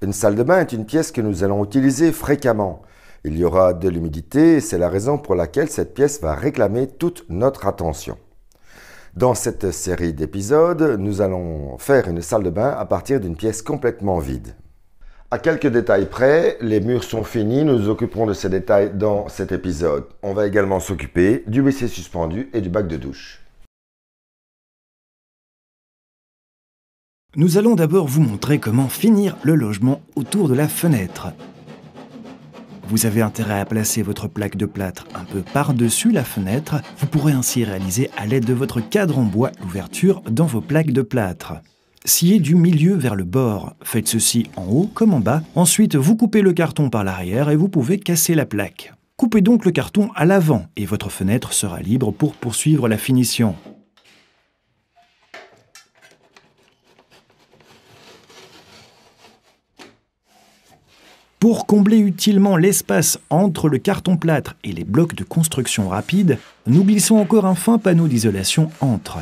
Une salle de bain est une pièce que nous allons utiliser fréquemment. Il y aura de l'humidité et c'est la raison pour laquelle cette pièce va réclamer toute notre attention. Dans cette série d'épisodes, nous allons faire une salle de bain à partir d'une pièce complètement vide. À quelques détails près, les murs sont finis, nous nous occuperons de ces détails dans cet épisode. On va également s'occuper du WC suspendu et du bac de douche. Nous allons d'abord vous montrer comment finir le logement autour de la fenêtre. Vous avez intérêt à placer votre plaque de plâtre un peu par-dessus la fenêtre. Vous pourrez ainsi réaliser à l'aide de votre cadre en bois l'ouverture dans vos plaques de plâtre. Sciez du milieu vers le bord. Faites ceci en haut comme en bas. Ensuite, vous coupez le carton par l'arrière et vous pouvez casser la plaque. Coupez donc le carton à l'avant et votre fenêtre sera libre pour poursuivre la finition. Pour combler utilement l'espace entre le carton-plâtre et les blocs de construction rapide, nous glissons encore un fin panneau d'isolation entre.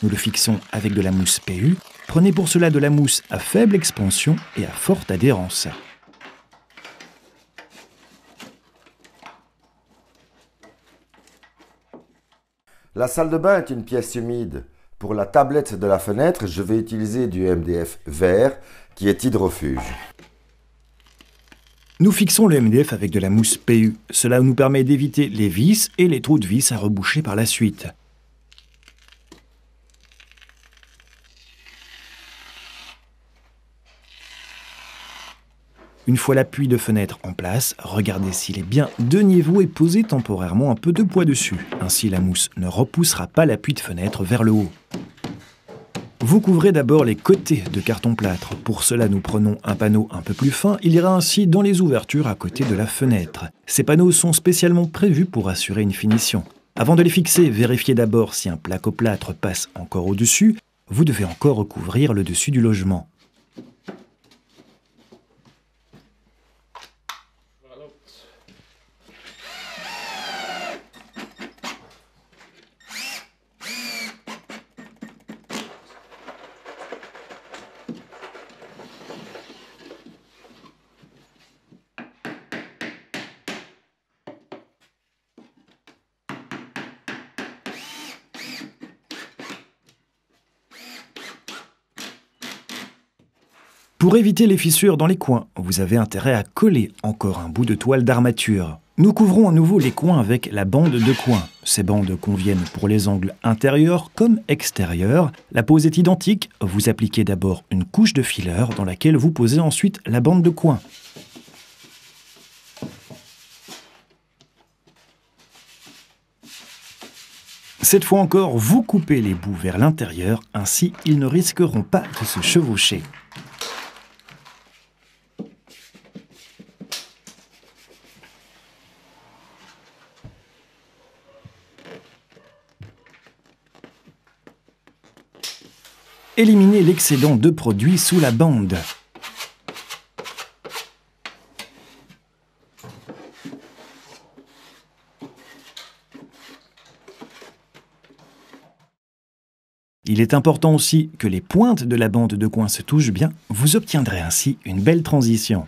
Nous le fixons avec de la mousse PU. Prenez pour cela de la mousse à faible expansion et à forte adhérence. La salle de bain est une pièce humide. Pour la tablette de la fenêtre, je vais utiliser du MDF vert qui est hydrofuge. Nous fixons le MDF avec de la mousse PU. Cela nous permet d'éviter les vis et les trous de vis à reboucher par la suite. Une fois l'appui de fenêtre en place, regardez s'il est bien de niveau et posez temporairement un peu de poids dessus. Ainsi, la mousse ne repoussera pas l'appui de fenêtre vers le haut. Vous couvrez d'abord les côtés de carton-plâtre. Pour cela, nous prenons un panneau un peu plus fin. Il ira ainsi dans les ouvertures à côté de la fenêtre. Ces panneaux sont spécialement prévus pour assurer une finition. Avant de les fixer, vérifiez d'abord si un placo-plâtre passe encore au-dessus. Vous devez encore recouvrir le dessus du logement. Pour éviter les fissures dans les coins, vous avez intérêt à coller encore un bout de toile d'armature. Nous couvrons à nouveau les coins avec la bande de coin. Ces bandes conviennent pour les angles intérieurs comme extérieurs. La pose est identique. Vous appliquez d'abord une couche de filler dans laquelle vous posez ensuite la bande de coin. Cette fois encore, vous coupez les bouts vers l'intérieur, ainsi ils ne risqueront pas de se chevaucher. Éliminez l'excédent de produit sous la bande. Il est important aussi que les pointes de la bande de coin se touchent bien. Vous obtiendrez ainsi une belle transition.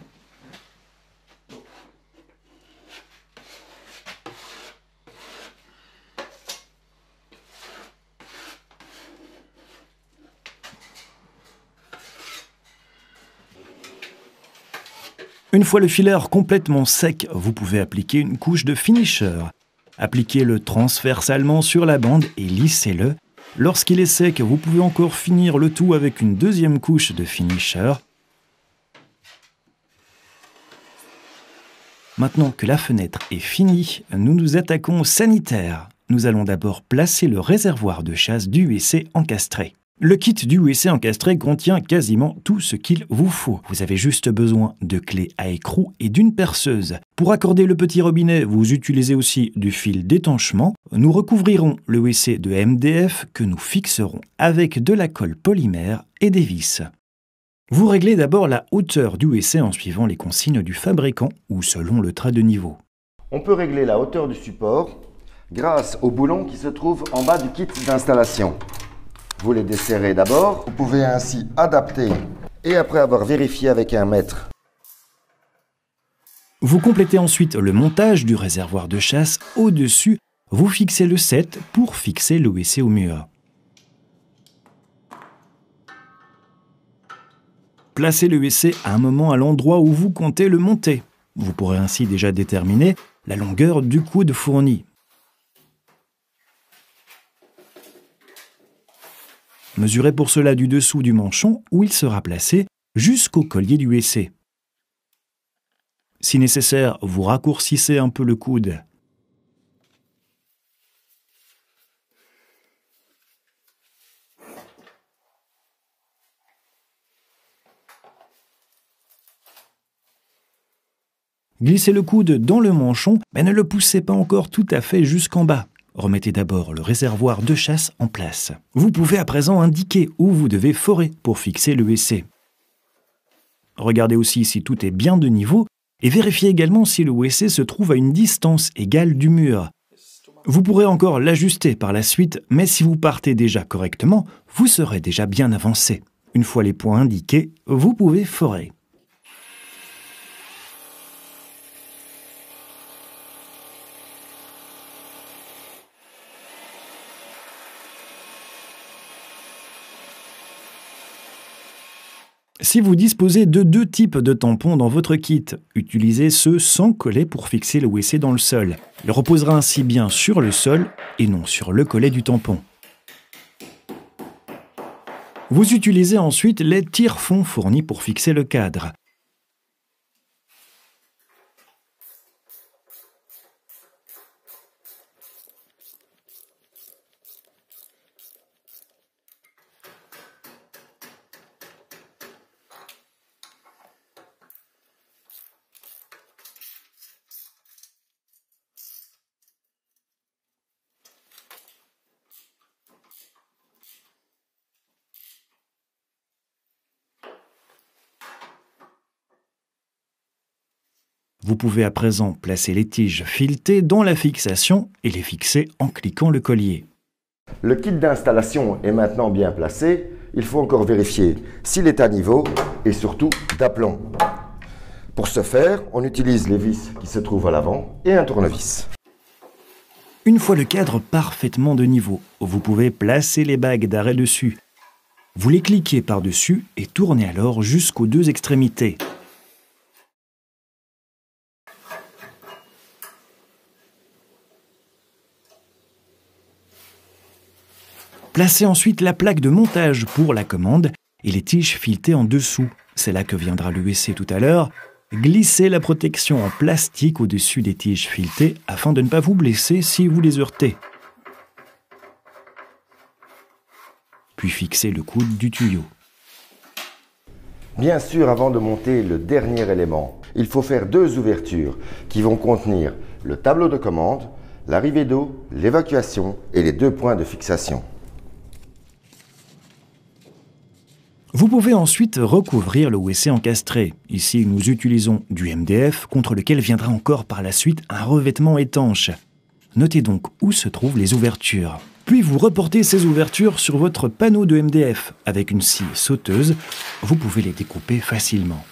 Une fois le filler complètement sec, vous pouvez appliquer une couche de finisher. Appliquez-le transversalement sur la bande et lissez-le. Lorsqu'il est sec, vous pouvez encore finir le tout avec une deuxième couche de finisher. Maintenant que la fenêtre est finie, nous nous attaquons au sanitaire. Nous allons d'abord placer le réservoir de chasse du WC encastré. Le kit du WC encastré contient quasiment tout ce qu'il vous faut. Vous avez juste besoin de clés à écrou et d'une perceuse. Pour accorder le petit robinet, vous utilisez aussi du fil d'étanchement. Nous recouvrirons le WC de MDF que nous fixerons avec de la colle polymère et des vis. Vous réglez d'abord la hauteur du WC en suivant les consignes du fabricant ou selon le trait de niveau. On peut régler la hauteur du support grâce au boulon qui se trouve en bas du kit d'installation. Vous les desserrez d'abord. Vous pouvez ainsi adapter Et après avoir vérifié avec un mètre, vous complétez ensuite le montage du réservoir de chasse au-dessus. Vous fixez le 7 pour fixer le WC au mur. Placez le WC à un moment à l'endroit où vous comptez le monter. Vous pourrez ainsi déjà déterminer la longueur du coude fourni. Mesurez pour cela du dessous du manchon où il sera placé jusqu'au collier du WC. Si nécessaire, vous raccourcissez un peu le coude. Glissez le coude dans le manchon, mais ne le poussez pas encore tout à fait jusqu'en bas. Remettez d'abord le réservoir de chasse en place. Vous pouvez à présent indiquer où vous devez forer pour fixer le WC. Regardez aussi si tout est bien de niveau et vérifiez également si le WC se trouve à une distance égale du mur. Vous pourrez encore l'ajuster par la suite, mais si vous partez déjà correctement, vous serez déjà bien avancé. Une fois les points indiqués, vous pouvez forer. Si vous disposez de 2 types de tampons dans votre kit, utilisez ceux sans collet pour fixer le WC dans le sol. Il reposera ainsi bien sur le sol et non sur le collet du tampon. Vous utilisez ensuite les tire-fonds fournis pour fixer le cadre. Vous pouvez à présent placer les tiges filetées dans la fixation et les fixer en cliquant le collier. le kit d'installation est maintenant bien placé. Il faut encore vérifier s'il est à niveau et surtout d'aplomb. Pour ce faire, on utilise les vis qui se trouvent à l'avant et un tournevis. Une fois le cadre parfaitement de niveau, vous pouvez placer les bagues d'arrêt dessus. Vous les cliquez par-dessus et tournez alors jusqu'aux 2 extrémités. Placez ensuite la plaque de montage pour la commande et les tiges filetées en dessous. C'est là que viendra le WC tout à l'heure. Glissez la protection en plastique au-dessus des tiges filetées afin de ne pas vous blesser si vous les heurtez. Puis fixez le coude du tuyau. Bien sûr, avant de monter le dernier élément, il faut faire 2 ouvertures qui vont contenir le tableau de commande, l'arrivée d'eau, l'évacuation et les 2 points de fixation. Vous pouvez ensuite recouvrir le WC encastré. Ici, nous utilisons du MDF contre lequel viendra encore par la suite un revêtement étanche. Notez donc où se trouvent les ouvertures. Puis vous reportez ces ouvertures sur votre panneau de MDF. Avec une scie sauteuse, vous pouvez les découper facilement.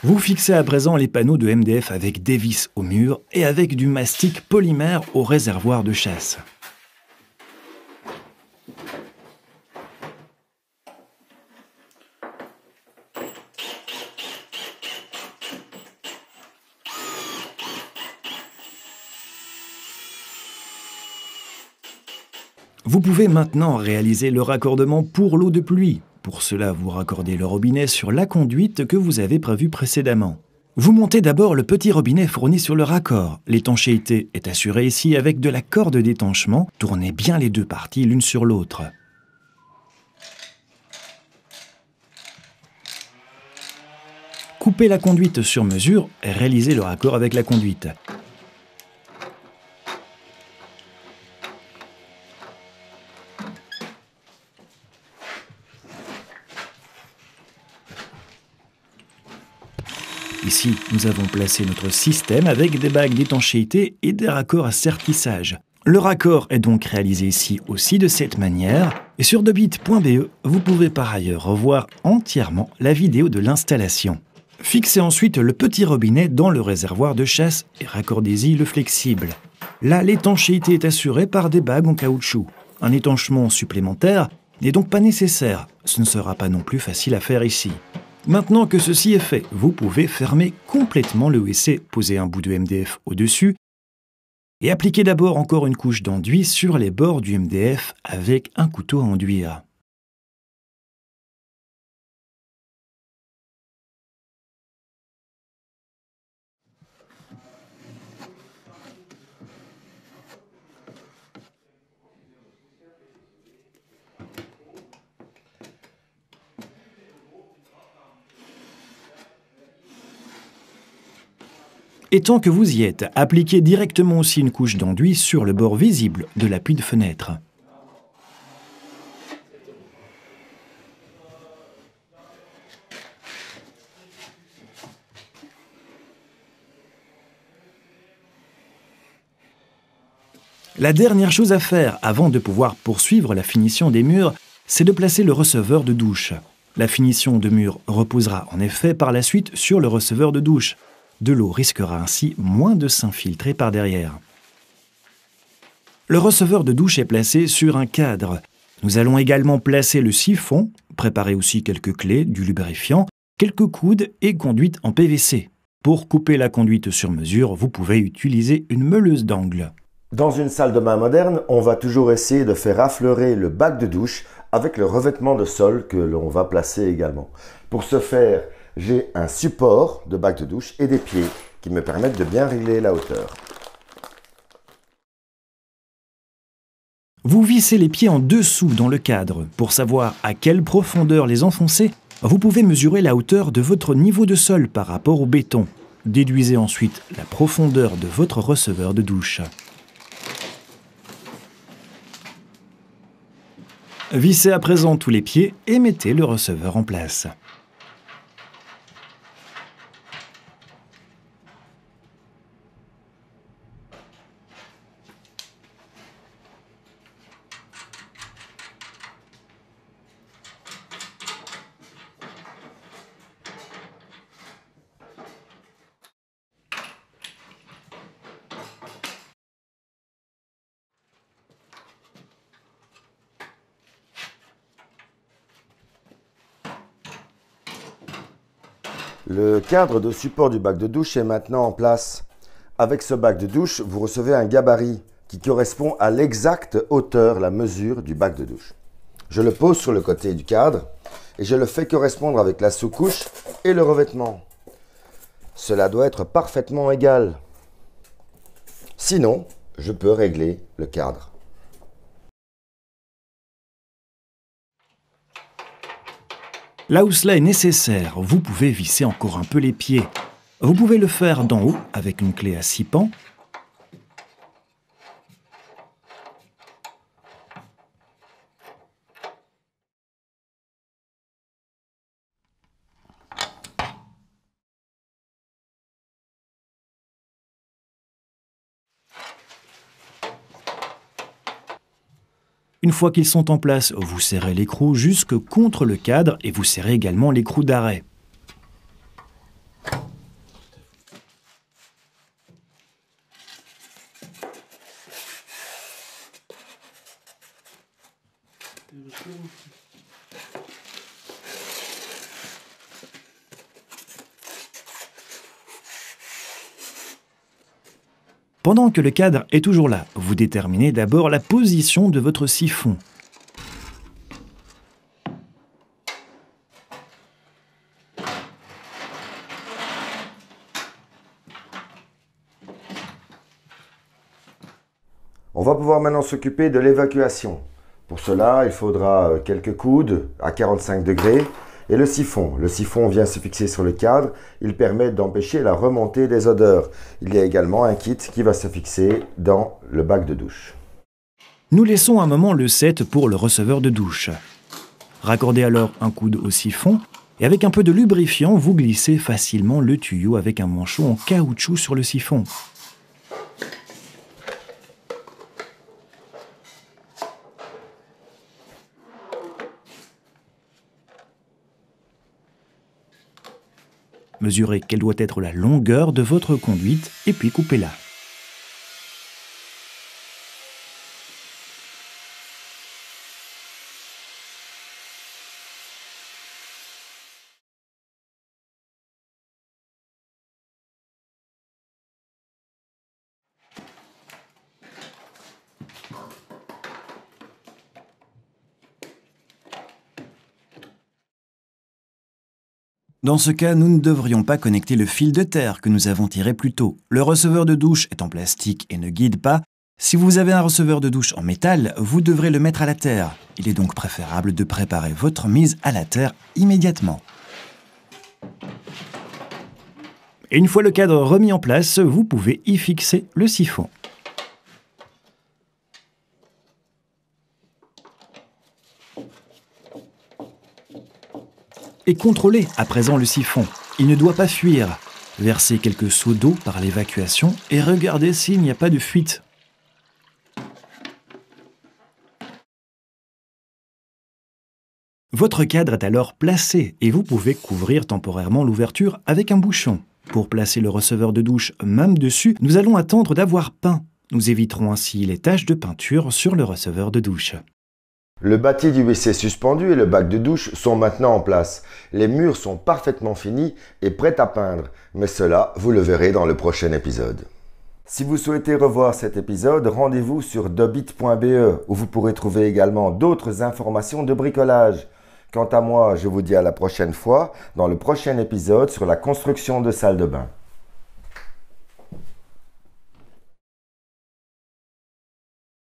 Vous fixez à présent les panneaux de MDF avec des vis au mur et avec du mastic polymère au réservoir de chasse. Vous pouvez maintenant réaliser le raccordement pour l'eau de pluie. Pour cela, vous raccordez le robinet sur la conduite que vous avez prévue précédemment. Vous montez d'abord le petit robinet fourni sur le raccord. L'étanchéité est assurée ici avec de la corde d'étanchement. Tournez bien les 2 parties l'une sur l'autre. Coupez la conduite sur mesure et réalisez le raccord avec la conduite. Ici, nous avons placé notre système avec des bagues d'étanchéité et des raccords à sertissage. Le raccord est donc réalisé ici aussi de cette manière, et sur debit.be, vous pouvez par ailleurs revoir entièrement la vidéo de l'installation. Fixez ensuite le petit robinet dans le réservoir de chasse et raccordez-y le flexible. Là, l'étanchéité est assurée par des bagues en caoutchouc. Un étanchement supplémentaire n'est donc pas nécessaire. Ce ne sera pas non plus facile à faire ici. Maintenant que ceci est fait, vous pouvez fermer complètement le WC, poser un bout de MDF au-dessus et appliquer d'abord encore une couche d'enduit sur les bords du MDF avec un couteau à enduire. Et tant que vous y êtes, appliquez directement aussi une couche d'enduit sur le bord visible de l'appui de fenêtre. La dernière chose à faire avant de pouvoir poursuivre la finition des murs, c'est de placer le receveur de douche. La finition de mur reposera en effet par la suite sur le receveur de douche. De l'eau risquera ainsi moins de s'infiltrer par derrière. Le receveur de douche est placé sur un cadre. Nous allons également placer le siphon, préparer aussi quelques clés, du lubrifiant, quelques coudes et conduite en PVC. Pour couper la conduite sur mesure, vous pouvez utiliser une meuleuse d'angle. Dans une salle de bain moderne, on va toujours essayer de faire affleurer le bac de douche avec le revêtement de sol que l'on va placer également. Pour ce faire, j'ai un support de bac de douche et des pieds qui me permettent de bien régler la hauteur. Vous vissez les pieds en dessous dans le cadre. Pour savoir à quelle profondeur les enfoncer, vous pouvez mesurer la hauteur de votre niveau de sol par rapport au béton. Déduisez ensuite la profondeur de votre receveur de douche. Vissez à présent tous les pieds et mettez le receveur en place. Le cadre de support du bac de douche est maintenant en place. Avec ce bac de douche, vous recevez un gabarit qui correspond à l'exacte hauteur, la mesure du bac de douche. Je le pose sur le côté du cadre et je le fais correspondre avec la sous-couche et le revêtement. Cela doit être parfaitement égal. Sinon, je peux régler le cadre. Là où cela est nécessaire, vous pouvez visser encore un peu les pieds. Vous pouvez le faire d'en haut avec une clé à 6 pans. Une fois qu'ils sont en place, vous serrez l'écrou jusque contre le cadre et vous serrez également l'écrou d'arrêt. Pendant que le cadre est toujours là, vous déterminez d'abord la position de votre siphon. On va pouvoir maintenant s'occuper de l'évacuation. Pour cela, il faudra quelques coudes à 45 degrés et le siphon. Le siphon vient se fixer sur le cadre. Il permet d'empêcher la remontée des odeurs. Il y a également un kit qui va se fixer dans le bac de douche. Nous laissons un moment le set pour le receveur de douche. Raccordez alors un coude au siphon et avec un peu de lubrifiant, vous glissez facilement le tuyau avec un manchon en caoutchouc sur le siphon. Mesurez quelle doit être la longueur de votre conduite et puis coupez-la. Dans ce cas, nous ne devrions pas connecter le fil de terre que nous avons tiré plus tôt. Le receveur de douche est en plastique et ne guide pas. Si vous avez un receveur de douche en métal, vous devrez le mettre à la terre. Il est donc préférable de préparer votre mise à la terre immédiatement. Et une fois le cadre remis en place, vous pouvez y fixer le siphon. Et contrôlez à présent le siphon. Il ne doit pas fuir. Versez quelques seaux d'eau par l'évacuation et regardez s'il n'y a pas de fuite. Votre cadre est alors placé et vous pouvez couvrir temporairement l'ouverture avec un bouchon. Pour placer le receveur de douche même dessus, nous allons attendre d'avoir peint. Nous éviterons ainsi les taches de peinture sur le receveur de douche. Le bâti du WC suspendu et le bac de douche sont maintenant en place. Les murs sont parfaitement finis et prêts à peindre, mais cela, vous le verrez dans le prochain épisode. Si vous souhaitez revoir cet épisode, rendez-vous sur dobit.be où vous pourrez trouver également d'autres informations de bricolage. Quant à moi, je vous dis à la prochaine fois dans le prochain épisode sur la construction de salles de bain.